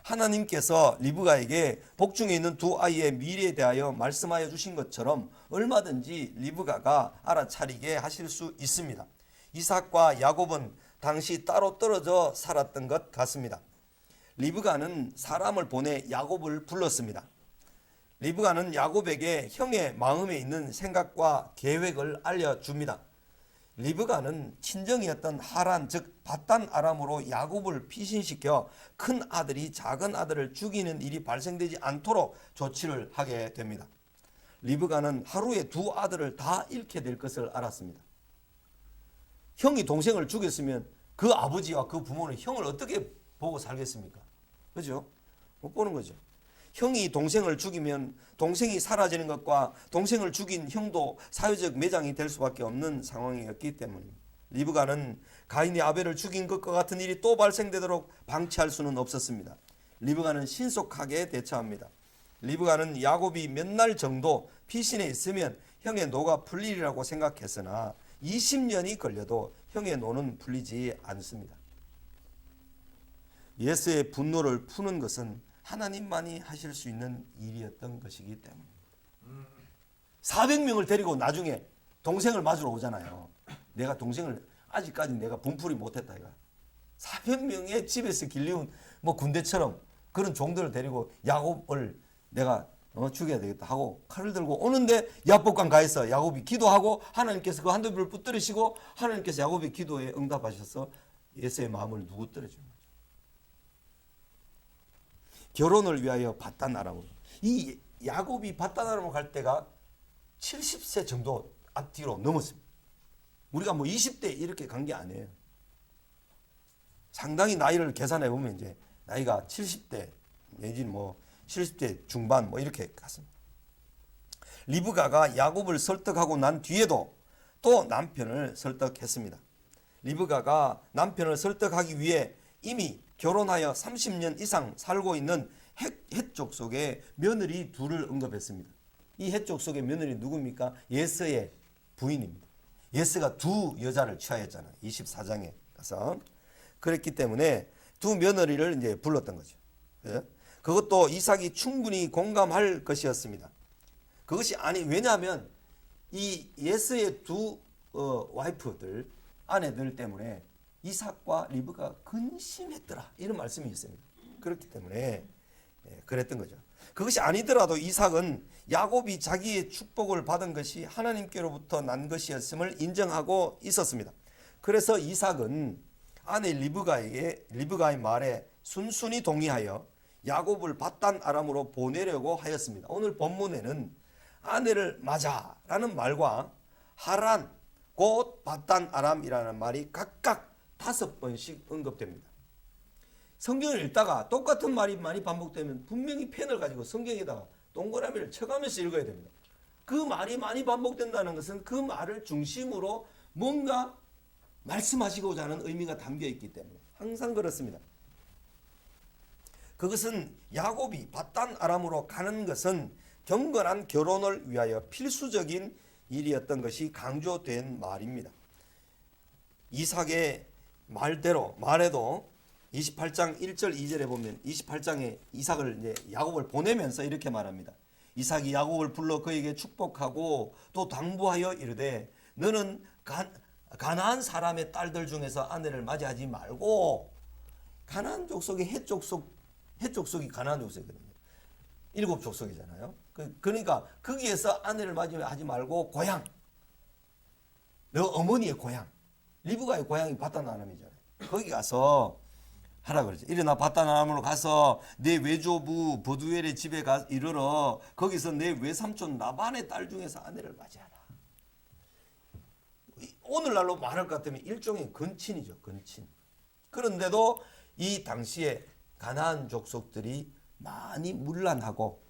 하나님께서 리브가에게 복중에 있는 두 아이의 미래에 대하여 말씀하여 주신 것처럼 얼마든지 리브가가 알아차리게 하실 수 있습니다. 이삭과 야곱은 당시 따로 떨어져 살았던 것 같습니다. 리브가는 사람을 보내 야곱을 불렀습니다. 리브가는 야곱에게 형의 마음에 있는 생각과 계획을 알려줍니다. 리브가는 친정이었던 하란 즉 밧단 아람으로 야곱을 피신시켜 큰 아들이 작은 아들을 죽이는 일이 발생되지 않도록 조치를 하게 됩니다. 리브가는 하루에 두 아들을 다 잃게 될 것을 알았습니다. 형이 동생을 죽였으면 그 아버지와 그 부모는 형을 어떻게 보고 살겠습니까? 그죠? 못 보는 거죠. 형이 동생을 죽이면 동생이 사라지는 것과 동생을 죽인 형도 사회적 매장이 될 수밖에 없는 상황이었기 때문입니다. 리브가는 가인이 아벨을 죽인 것과 같은 일이 또 발생되도록 방치할 수는 없었습니다. 리브가는 신속하게 대처합니다. 리브가는 야곱이 몇 날 정도 피신해 있으면 형의 노가 풀리리라고 생각했으나 20년이 걸려도 형의 노는 풀리지 않습니다. 예서의 분노를 푸는 것은 하나님만이 하실 수 있는 일이었던 것이기 때문입니다. 400명을 데리고 나중에 동생을 맞으러 오잖아요. 내가 동생을 아직까지 내가 분풀이 못했다 이거. 400명의 집에서 길리운 뭐 군대처럼 그런 종들을 데리고 야곱을 내가 죽여야 되겠다 하고 칼을 들고 오는데 야복강 가에서 야곱이 기도하고 하나님께서 그 한도비를 붙들으시고 하나님께서 야곱의 기도에 응답하셔서 예서의 마음을 누구뜨려줍니다. 결혼을 위하여 밧단 아람으로. 이 야곱이 밧단 아람으로 갈 때가 70세 정도 앞뒤로 넘었습니다. 우리가 뭐 20대 이렇게 간 게 아니에요. 상당히 나이를 계산해 보면 이제 나이가 70대 내지는 뭐 70대 중반 뭐 이렇게 갔습니다. 리브가가 야곱을 설득하고 난 뒤에도 또 남편을 설득했습니다. 리브가가 남편을 설득하기 위해 이미 결혼하여 30년 이상 살고 있는 헷 족속의 며느리 둘을 언급했습니다. 이 헷 족속의 며느리 누굽니까? 예서의 부인입니다. 예서가 두 여자를 취하였잖아요. 24장에 가서. 그랬기 때문에 두 며느리를 이제 불렀던 거죠. 그것도 이삭이 충분히 공감할 것이었습니다. 그것이 왜냐하면 이 예서의 두 와이프들, 아내들 때문에 이삭과 리브가 근심했더라 이런 말씀이 있습니다. 그렇기 때문에 그랬던 거죠. 그것이 아니더라도 이삭은 야곱이 자기의 축복을 받은 것이 하나님께로부터 난 것이었음을 인정하고 있었습니다. 그래서 이삭은 아내 리브가의 말에 순순히 동의하여 야곱을 밧단 아람으로 보내려고 하였습니다. 오늘 본문에는 아내를 맞아라는 말과 하란 곧 밧단 아람이라는 말이 각각 5번씩 언급됩니다. 성경을 읽다가 똑같은 말이 많이 반복되면 분명히 펜을 가지고 성경에다가 동그라미를 쳐가면서 읽어야 됩니다. 그 말이 많이 반복된다는 것은 그 말을 중심으로 뭔가 말씀하시고자 하는 의미가 담겨 있기 때문에 항상 그렇습니다. 그것은 야곱이 밧단 아람으로 가는 것은 경건한 결혼을 위하여 필수적인 일이었던 것이 강조된 말입니다. 이삭의 말에도 28장 1절 2절에 보면 28장에 이삭을 이제 야곱을 보내면서 이렇게 말합니다. 이삭이 야곱을 불러 그에게 축복하고 또 당부하여 이르되 너는 가나안 사람의 딸들 중에서 아내를 맞이하지 말고 가나안 족속의 헷 족속이 가나안 족속이거든요. 7족속이잖아요. 그러니까 거기에서 아내를 맞이하지 말고 고향, 너 어머니의 고향, 리브가의 고향이 밧단 아람이잖아요. 거기 가서 하라 그러죠. 일어나 밧단 아람으로 가서 내 외조부 버두엘의 집에 이르러 거기서 내 외삼촌 라반의 딸 중에서 아내를 맞이하라. 오늘날로 말할 것 같으면 일종의 근친이죠. 근친. 그런데도 이 당시에 가나안 족속들이 많이 문란하고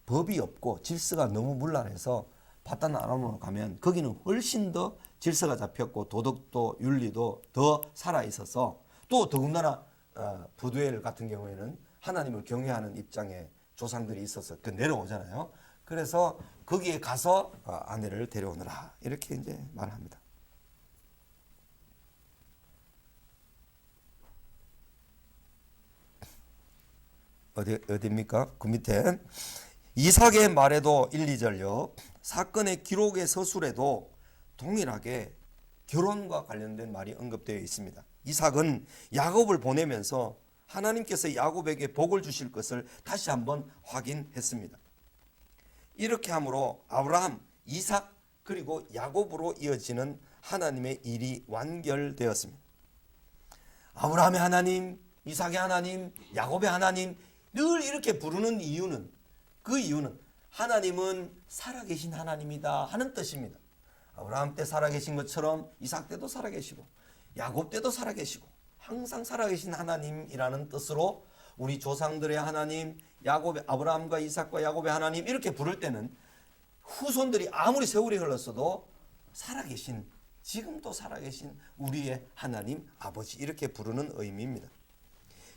법이 없고 질서가 너무 문란해서 밧단 아람으로 가면 거기는 훨씬 더 질서가 잡혔고 도덕도 윤리도 더 살아 있어서 또 더군다나 부두엘 같은 경우에는 하나님을 경외하는 입장의 조상들이 있어서 그 내려오잖아요. 그래서 거기에 가서 아내를 데려오느라 이렇게 이제 말합니다. 어디입니까? 그 밑에 이삭의 말에도 1, 2절요. 사건의 기록의 서술에도 동일하게 결혼과 관련된 말이 언급되어 있습니다. 이삭은 야곱을 보내면서 하나님께서 야곱에게 복을 주실 것을 다시 한번 확인했습니다. 이렇게 함으로 아브라함, 이삭 그리고 야곱으로 이어지는 하나님의 일이 완결되었습니다. 아브라함의 하나님, 이삭의 하나님, 야곱의 하나님 늘 이렇게 부르는 이유는 그 이유는 하나님은 살아계신 하나님이다 하는 뜻입니다. 아브라함 때 살아계신 것처럼 이삭 때도 살아계시고 야곱 때도 살아계시고 항상 살아계신 하나님이라는 뜻으로 우리 조상들의 하나님, 야곱의 아브라함과 이삭과 야곱의 하나님 이렇게 부를 때는 후손들이 아무리 세월이 흘렀어도 살아계신 지금도 살아계신 우리의 하나님 아버지 이렇게 부르는 의미입니다.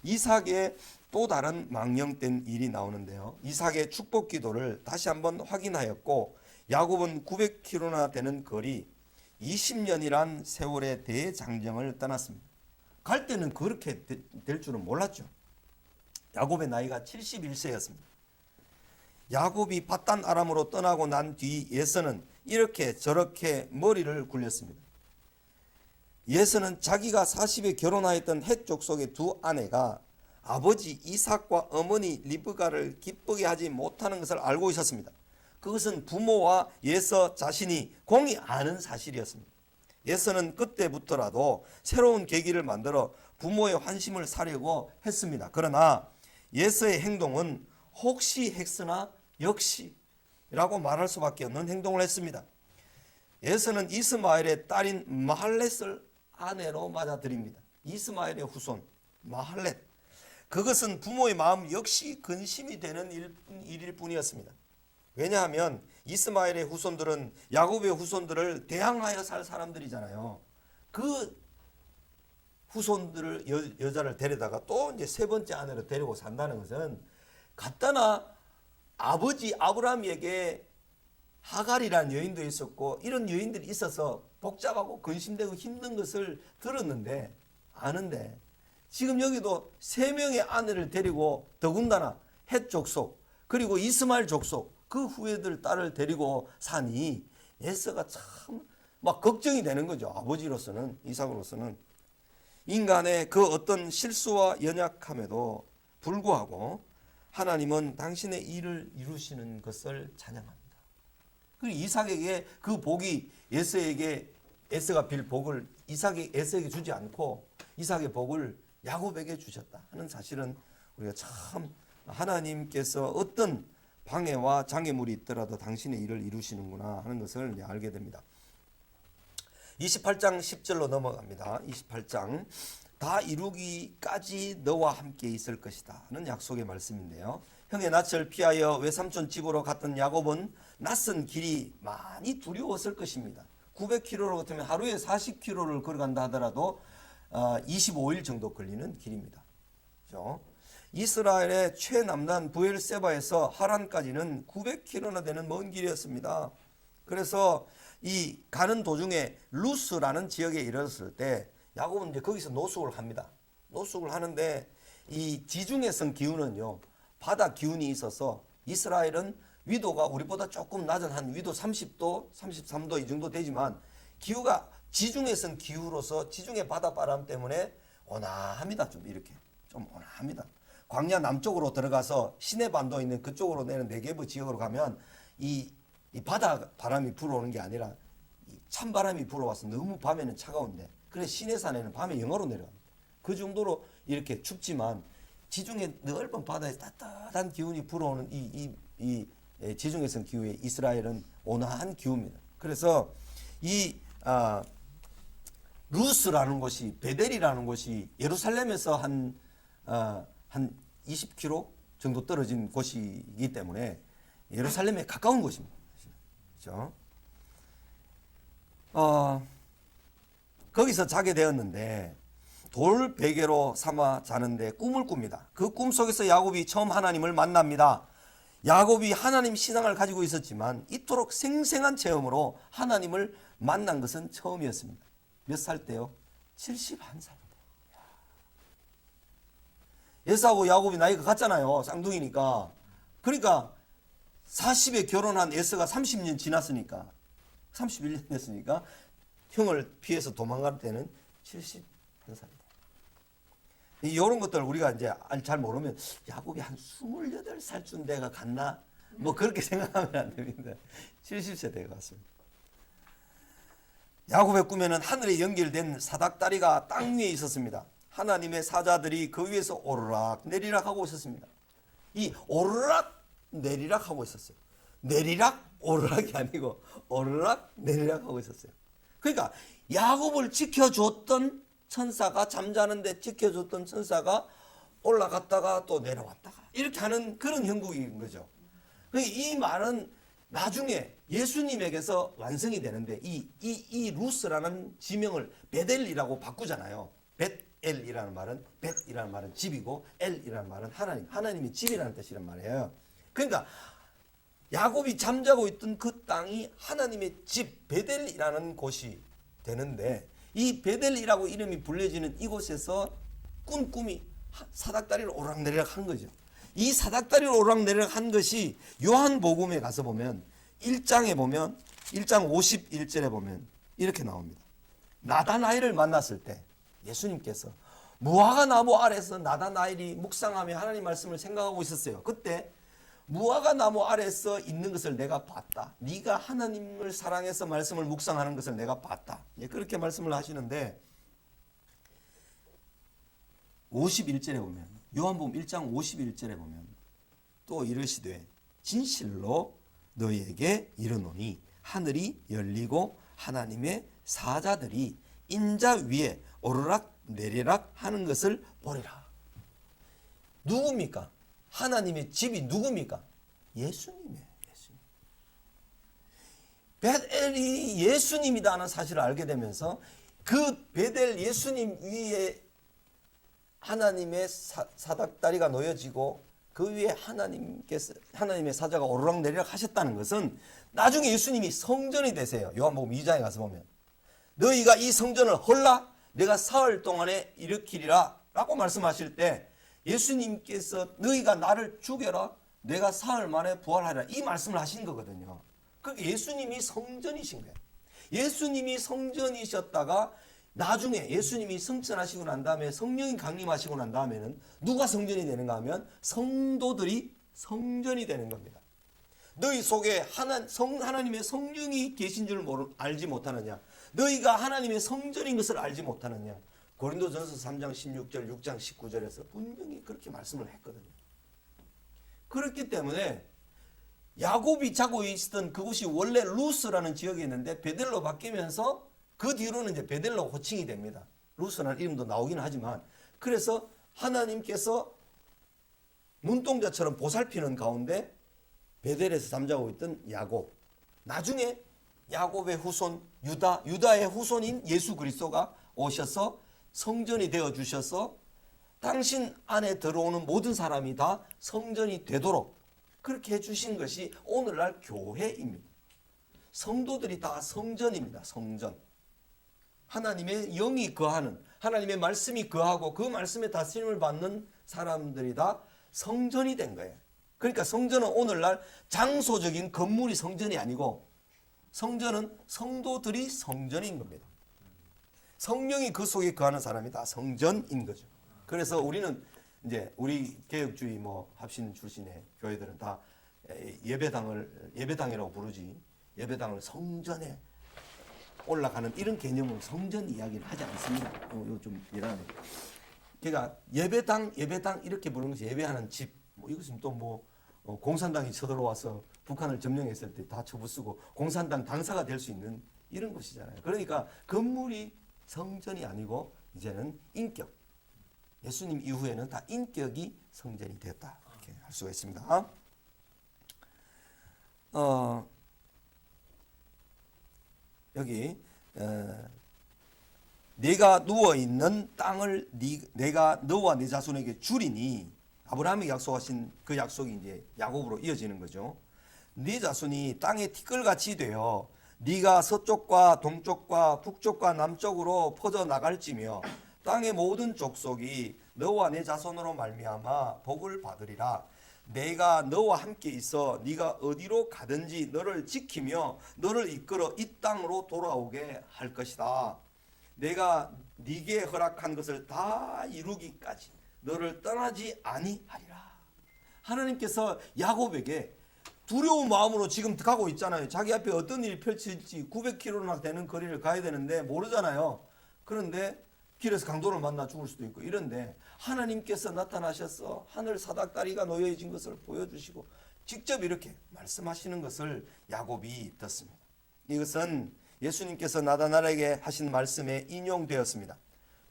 이삭의 또 다른 망령된 일이 나오는데요. 이삭의 축복 기도를 다시 한번 확인하였고 야곱은 900km나 되는 거리 20년이란 세월의 대장정을 떠났습니다. 갈 때는 그렇게 될 줄은 몰랐죠. 야곱의 나이가 71세였습니다. 야곱이 밧단 아람으로 떠나고 난 뒤 예서는 이렇게 저렇게 머리를 굴렸습니다. 예서는 자기가 40에 결혼하였던 헷 족속의 두 아내가 아버지 이삭과 어머니 리브가를 기쁘게 하지 못하는 것을 알고 있었습니다. 그것은 부모와 예서 자신이 공히 아는 사실이었습니다. 예서는 그때부터라도 새로운 계기를 만들어 부모의 환심을 사려고 했습니다. 그러나 예서의 행동은 혹시 했으나 역시라고 말할 수밖에 없는 행동을 했습니다. 예서는 이스마엘의 딸인 마할렛을 아내로 맞아들입니다. 이스마엘의 후손 마할렛. 그것은 부모의 마음 역시 근심이 되는 일일 뿐이었습니다. 왜냐하면 이스마엘의 후손들은 야곱의 후손들을 대항하여 살 사람들이잖아요. 그 후손들을 여자를 데려다가 또 이제 세 번째 아내로 데리고 산다는 것은 갖다나 아버지 아브라함에게 하갈이라는 여인도 있었고 이런 여인들이 있어서 복잡하고 근심되고 힘든 것을 들었는데 아는데 지금 여기도 세 명의 아내를 데리고 더군다나 헷 족속 그리고 이스마엘 족속 그 후예들 딸을 데리고 사니 에서가 참 막 걱정이 되는 거죠. 아버지로서는 이삭으로서는 인간의 그 어떤 실수와 연약함에도 불구하고 하나님은 당신의 일을 이루시는 것을 찬양합니다. 그리고 이삭에게 그 복이 에서가 빌 복을 에서에게 주지 않고 이삭의 복을 야곱에게 주셨다 하는 사실은 우리가 참 하나님께서 어떤 방해와 장애물이 있더라도 당신의 일을 이루시는구나 하는 것을 알게 됩니다. 28장 10절로 넘어갑니다. 28장 다 이루기까지 너와 함께 있을 것이다 하는 약속의 말씀인데요. 형의 낯을 피하여 외삼촌 집으로 갔던 야곱은 낯선 길이 많이 두려웠을 것입니다. 900km로 같으면 하루에 40km를 걸어간다 하더라도 25일 정도 걸리는 길입니다. 그렇죠? 이스라엘의 최남단 부엘세바에서 하란까지는 900km나 되는 먼 길이었습니다. 그래서 이 가는 도중에 루스라는 지역에 이르렀을 때 야곱은 이제 거기서 노숙을 합니다. 노숙을 하는데 이 지중해성 기후는요, 바다 기운이 있어서 이스라엘은 위도가 우리보다 조금 낮은 한 위도 30도, 33도 이 정도 되지만 기후가 지중해성 기후로서 지중해 바닷바람 때문에 온화합니다. 좀 이렇게 좀 온화합니다. 광야 남쪽으로 들어가서 시내반도 있는 그쪽으로 내는 네게브 지역으로 가면 이 바다 바람이 불어오는 게 아니라 찬바람이 불어와서 너무 밤에는 차가운데 그래 시내산에는 밤에 영하로 내려갑니다. 그 정도로 이렇게 춥지만 지중해 넓은 바다에 따뜻한 기운이 불어오는 이 지중해성 기후에 이스라엘은 온화한 기후입니다. 그래서 이 루스라는 곳이 베델이라는 곳이 예루살렘에서 한 20km 정도 떨어진 곳이기 때문에 예루살렘에 가까운 곳입니다. 그렇죠? 거기서 자게 되었는데 돌 베개로 삼아 자는데 꿈을 꿉니다. 그 꿈 속에서 야곱이 처음 하나님을 만납니다. 야곱이 하나님 신앙을 가지고 있었지만 이토록 생생한 체험으로 하나님을 만난 것은 처음이었습니다. 몇 살 때요? 71살 때. 에사하고 야곱이 나이가 같잖아요. 쌍둥이니까. 그러니까 40에 결혼한 에서가 30년 지났으니까 31년 됐으니까 형을 피해서 도망갈 때는 71살. 이런 것들 우리가 이제 잘 모르면 야곱이 한 28살쯤 돼가 갔나? 뭐 그렇게 생각하면 안 됩니다. 70세 돼가 갔습니다. 야곱의 꿈에는 하늘에 연결된 사닥다리가 땅 위에 있었습니다. 하나님의 사자들이 그 위에서 오르락 내리락 하고 있었습니다. 이 오르락 내리락 하고 있었어요. 내리락 오르락이 아니고 오르락 내리락 하고 있었어요. 그러니까 야곱을 지켜줬던 천사가, 잠자는데 지켜줬던 천사가 올라갔다가 또 내려왔다가 이렇게 하는 그런 형국인 거죠. 이 말은 나중에 예수님에게서 완성이 되는데 이 루스라는 지명을 베델이라고 바꾸잖아요. 벳엘이라는 말은, 벳이라는 말은 집이고 엘이라는 말은 하나님이 집이라는 뜻이란 말이에요. 그러니까 야곱이 잠자고 있던 그 땅이 하나님의 집 베델이라는 곳이 되는데, 이 베델이라고 이름이 불려지는 이곳에서 꾼 꿈이 사닥다리를 오락내리락 한 거죠. 이 사닥다리를 오락내리락 한 것이 요한복음에 가서 보면 1장에 보면 1장 51절에 보면 이렇게 나옵니다. 나다나엘을 만났을 때 예수님께서 무화과 나무 아래서 나다나엘이 묵상하며 하나님 말씀을 생각하고 있었어요. 그때 무화과 나무 아래서 있는 것을 내가 봤다. 네가 하나님을 사랑해서 말씀을 묵상하는 것을 내가 봤다. 그렇게 말씀을 하시는데 51절에 보면, 요한복음 1장 51절에 보면 또 이르시되 진실로 너희에게 이르노니 하늘이 열리고 하나님의 사자들이 인자 위에 오르락 내리락 하는 것을 보리라. 누굽니까? 하나님의 집이 누굽니까? 예수님이에요. 예수님. 베델이 예수님이다는 사실을 알게 되면서 그 베델 예수님 위에 하나님의 사닥다리가 놓여지고 그 위에 하나님의 사자가 오르락내리락 하셨다는 것은 나중에 예수님이 성전이 되세요. 요한복음 2장에 가서 보면 너희가 이 성전을 헐라 내가 사흘 동안에 일으키리라 라고 말씀하실 때 예수님께서 너희가 나를 죽여라 내가 사흘 만에 부활하리라 이 말씀을 하신 거거든요. 그러니까 예수님이 성전이신 거예요. 예수님이 성전이셨다가 나중에 예수님이 승천하시고 난 다음에 성령이 강림하시고 난 다음에는 누가 성전이 되는가 하면 성도들이 성전이 되는 겁니다. 너희 속에 하나님의 성령이 계신 줄 알지 못하느냐? 너희가 하나님의 성전인 것을 알지 못하느냐? 고린도전서 3장 16절 6장 19절에서 분명히 그렇게 말씀을 했거든요. 그렇기 때문에 야곱이 자고 있었던 그곳이 원래 루스라는 지역이었는데 베델로 바뀌면서 그 뒤로는 이제 베델로 호칭이 됩니다. 루스라는 이름도 나오긴 하지만 그래서 하나님께서 눈동자처럼 보살피는 가운데 베델에서 잠자고 있던 야곱, 나중에 야곱의 후손 유다의 후손인 예수 그리스도가 오셔서 성전이 되어 주셔서 당신 안에 들어오는 모든 사람이 다 성전이 되도록 그렇게 해주신 것이 오늘날 교회입니다. 성도들이 다 성전입니다. 성전. 하나님의 영이 거하는, 하나님의 말씀이 거하고 그 말씀에 다스림을 받는 사람들이 다 성전이 된 거예요. 그러니까 성전은 오늘날 장소적인 건물이 성전이 아니고 성전은 성도들이 성전인 겁니다. 성령이 그 속에 거하는 사람이 다 성전인 거죠. 그래서 우리는 이제 우리 개혁주의 합신 출신의 교회들은 다 예배당이라고 부르지, 예배당을 성전에 올라가는 이런 개념은 성전 이야기를 하지 않습니다. 이거 좀 이해하네. 그러니까 예배당 이렇게 부르는 것이 예배하는 집. 이것은 또 공산당이 쳐들어와서 북한을 점령했을 때 다 처부수고 공산당 당사가 될 수 있는 이런 곳이잖아요. 그러니까 건물이 성전이 아니고 이제는 인격. 예수님 이후에는 다 인격이 성전이 되었다. 이렇게 할 수가 있습니다. 여기 내가 누워 있는 땅을 내가 너와 내 자손에게 주리니 아브라함에게 약속하신 그 약속이 이제 야곱으로 이어지는 거죠. 네 자손이 땅에 티끌같이 되어 네가 서쪽과 동쪽과 북쪽과 남쪽으로 퍼져 나갈지며 땅의 모든 족속이 너와 내 자손으로 말미암아 복을 받으리라. 내가 너와 함께 있어 네가 어디로 가든지 너를 지키며 너를 이끌어 이 땅으로 돌아오게 할 것이다. 내가 네게 허락한 것을 다 이루기까지 너를 떠나지 아니하리라. 하나님께서 야곱에게 두려운 마음으로 지금 가고 있잖아요. 자기 앞에 어떤 일이 펼쳐질지 900km나 되는 거리를 가야 되는데 모르잖아요. 그런데 길에서 강도를 만나 죽을 수도 있고 이런데 하나님께서 나타나셔서 하늘 사닥다리가 놓여진 것을 보여주시고 직접 이렇게 말씀하시는 것을 야곱이 듣습니다. 이것은 예수님께서 나다나엘에게 하신 말씀에 인용되었습니다.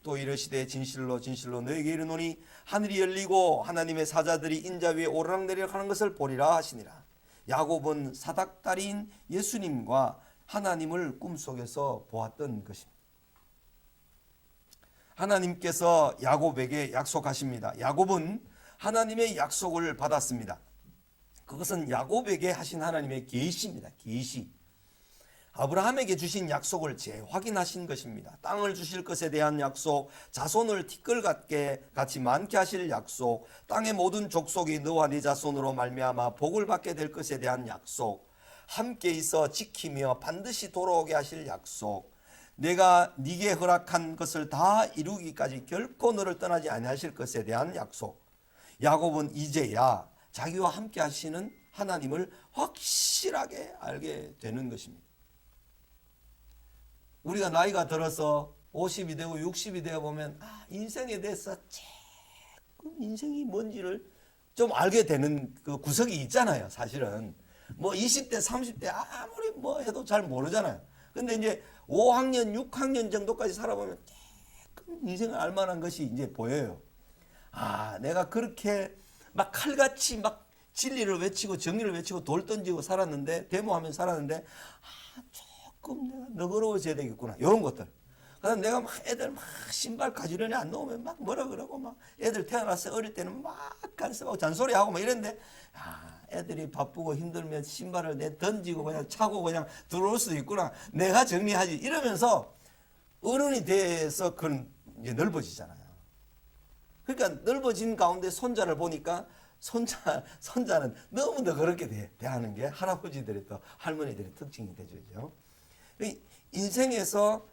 또 이르시되 진실로 진실로 너에게 이르노니 하늘이 열리고 하나님의 사자들이 인자 위에 오르락내리락 하는 것을 보리라 하시니라. 야곱은 사닥다리인 예수님과 하나님을 꿈속에서 보았던 것입니다. 하나님께서 야곱에게 약속하십니다. 야곱은 하나님의 약속을 받았습니다. 그것은 야곱에게 하신 하나님의 계시입니다. 계시. 아브라함에게 주신 약속을 재확인하신 것입니다. 땅을 주실 것에 대한 약속, 자손을 티끌같이 많게 하실 약속, 땅의 모든 족속이 너와 네 자손으로 말미암아 복을 받게 될 것에 대한 약속, 함께 있어 지키며 반드시 돌아오게 하실 약속, 내가 네게 허락한 것을 다 이루기까지 결코 너를 떠나지 아니하실 것에 대한 약속. 야곱은 이제야 자기와 함께 하시는 하나님을 확실하게 알게 되는 것입니다. 우리가 나이가 들어서 50이 되고 60이 되어 보면 인생에 대해서 조금 인생이 뭔지를 좀 알게 되는 그 구석이 있잖아요. 사실은 뭐 20대 30대 아무리 뭐 해도 잘 모르잖아요. 근데 이제 5학년 6학년 정도까지 살아보면 조금 인생을 알만한 것이 이제 보여요. 내가 그렇게 막 칼같이 막 진리를 외치고 정리를 외치고 돌 던지고 살았는데 데모하면서 살았는데 조금 내가 너그러워져야 되겠구나. 이런 것들. 그다음 내가 막 애들 막 신발 가지런히 안 놓으면 막 뭐라 그러고 막 애들 태어났을 때 어릴 때는 막 간섭하고 잔소리하고 막 이랬는데 애들이 바쁘고 힘들면 신발을 내 던지고 그냥 차고 그냥 들어올 수도 있구나. 내가 정리하지. 이러면서 어른이 돼서 그건 이제 넓어지잖아요. 그러니까 넓어진 가운데 손자를 보니까 손자는 너무나 그렇게 대하는 게 할아버지들의 또 할머니들의 특징이 되죠. 인생에서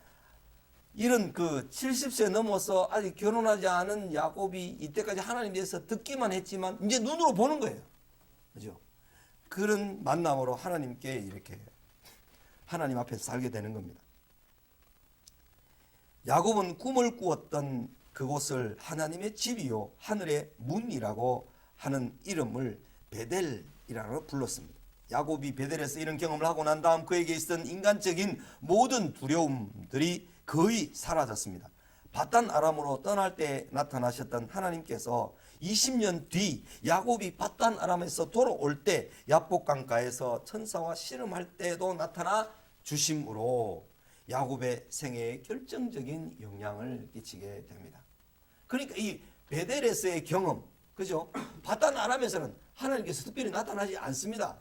이런 그 70세 넘어서 아직 결혼하지 않은 야곱이 이때까지 하나님에 대해서 듣기만 했지만 이제 눈으로 보는 거예요. 그죠? 그런 만남으로 하나님께 이렇게 하나님 앞에서 살게 되는 겁니다. 야곱은 꿈을 꾸었던 그곳을 하나님의 집이요 하늘의 문이라고 하는 이름을 베델이라고 불렀습니다. 야곱이 베델에서 이런 경험을 하고 난 다음 그에게 있었던 인간적인 모든 두려움들이 거의 사라졌습니다. 바단 아람으로 떠날 때 나타나셨던 하나님께서 20년 뒤 야곱이 바단 아람에서 돌아올 때 야복강가에서 천사와 씨름할 때도 나타나 주심으로 야곱의 생애에 결정적인 영향을 끼치게 됩니다. 그러니까 이 베델에서의 경험, 그죠? 바단 아람에서는 하나님께서 특별히 나타나지 않습니다.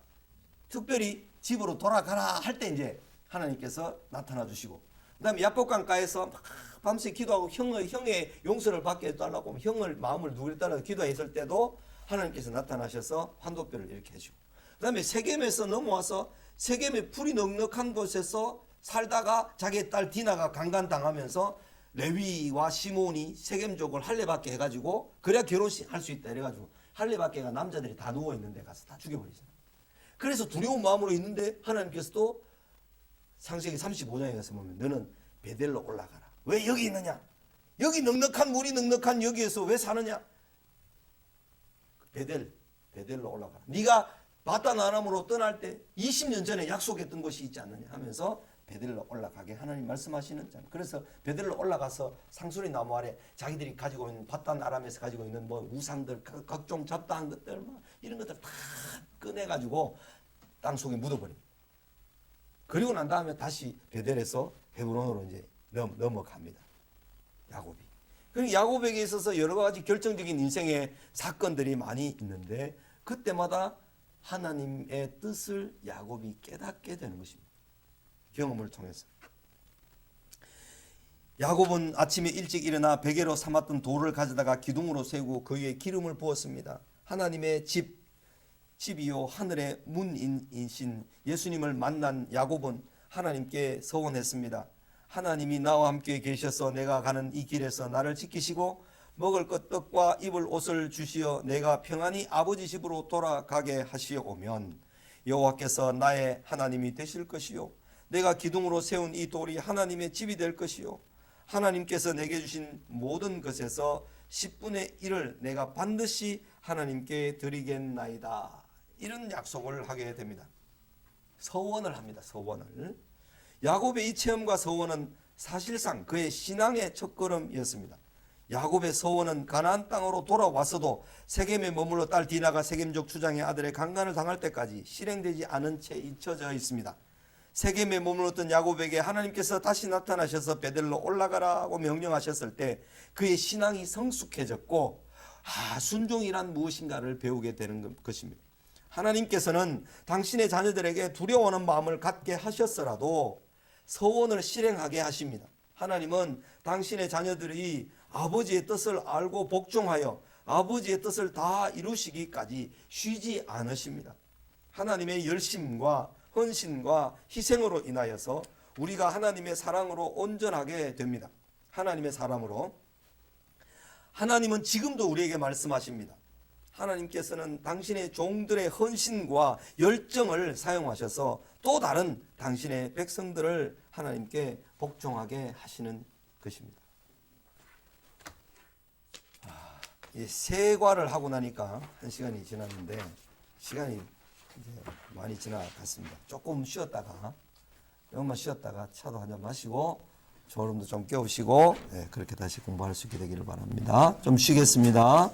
특별히 집으로 돌아가라 할 때 이제 하나님께서 나타나 주시고, 그다음에 야복강가에서 막 밤새 기도하고 형의 용서를 받게 해달라고 형을 마음을 누구에 따라 기도했을 때도 하나님께서 나타나셔서 환도뼈를 이렇게 해주고, 그다음에 세겜에서 넘어와서 세겜의 불이 넉넉한 곳에서 살다가 자기의 딸 디나가 강간당하면서 레위와 시몬이 세겜족을 할례받게 해가지고 그래야 결혼식 할 수 있다 이래가지고 할례받게가 남자들이 다 누워있는 데 가서 다 죽여버리잖아요. 그래서 두려운 마음으로 있는데 하나님께서도 창세기 35장에 가서 보면 너는 베델로 올라가라. 왜 여기 있느냐? 여기 넉넉한 물이 넉넉한 여기에서 왜 사느냐? 베델로 올라가라. 네가 바단 아람으로 떠날 때 20년 전에 약속했던 곳이 있지 않느냐 하면서 베델로 올라가게 하나님 말씀하시는 점. 그래서 베델로 올라가서 상수리 나무 아래 자기들이 가지고 있는 바단 아람에서 가지고 있는 뭐 우상들 각종 잡다한 것들 뭐 이런 것들 다 꺼내가지고 땅 속에 묻어버립니다. 그리고 난 다음에 다시 베델에서 헤브론으로 이제 넘어갑니다. 야곱이. 그리고 야곱에게 있어서 여러 가지 결정적인 인생의 사건들이 많이 있는데 그때마다 하나님의 뜻을 야곱이 깨닫게 되는 것입니다. 경험을 통해서. 야곱은 아침에 일찍 일어나 베개로 삼았던 돌을 가져다가 기둥으로 세우고 그 위에 기름을 부었습니다. 하나님의 집이요 하늘의 문이신 예수님을 만난 야곱은 하나님께 서원했습니다. 하나님이 나와 함께 계셔서 내가 가는 이 길에서 나를 지키시고 먹을 것 떡과 입을 옷을 주시어 내가 평안히 아버지 집으로 돌아가게 하시오면 여호와께서 나의 하나님이 되실 것이요 내가 기둥으로 세운 이 돌이 하나님의 집이 될 것이요 하나님께서 내게 주신 모든 것에서 10분의 1을 내가 반드시 하나님께 드리겠나이다. 이런 약속을 하게 됩니다. 서원을 합니다. 서원을. 야곱의 이 체험과 서원은 사실상 그의 신앙의 첫걸음이었습니다. 야곱의 서원은 가나안 땅으로 돌아와서도 세겜에 머물러 딸 디나가 세겜족 주장의 아들의 강간을 당할 때까지 실행되지 않은 채 잊혀져 있습니다. 세겜에 머물렀던 야곱에게 하나님께서 다시 나타나셔서 베델로 올라가라고 명령하셨을 때 그의 신앙이 성숙해졌고 순종이란 무엇인가를 배우게 되는 것입니다. 하나님께서는 당신의 자녀들에게 두려워하는 마음을 갖게 하셨더라도 서원을 실행하게 하십니다. 하나님은 당신의 자녀들이 아버지의 뜻을 알고 복종하여 아버지의 뜻을 다 이루시기까지 쉬지 않으십니다. 하나님의 열심과 헌신과 희생으로 인하여서 우리가 하나님의 사랑으로 온전하게 됩니다. 하나님의 사랑으로. 하나님은 지금도 우리에게 말씀하십니다. 하나님께서는 당신의 종들의 헌신과 열정을 사용하셔서 또 다른 당신의 백성들을 하나님께 복종하게 하시는 것입니다. 이 세과를 하고 나니까 1시간이 지났는데 시간이 이제 많이 지나갔습니다. 조금 쉬었다가 조금만 쉬었다가 차도 한잔 마시고 졸음도 좀 깨우시고 그렇게 다시 공부할 수 있게 되기를 바랍니다. 좀 쉬겠습니다.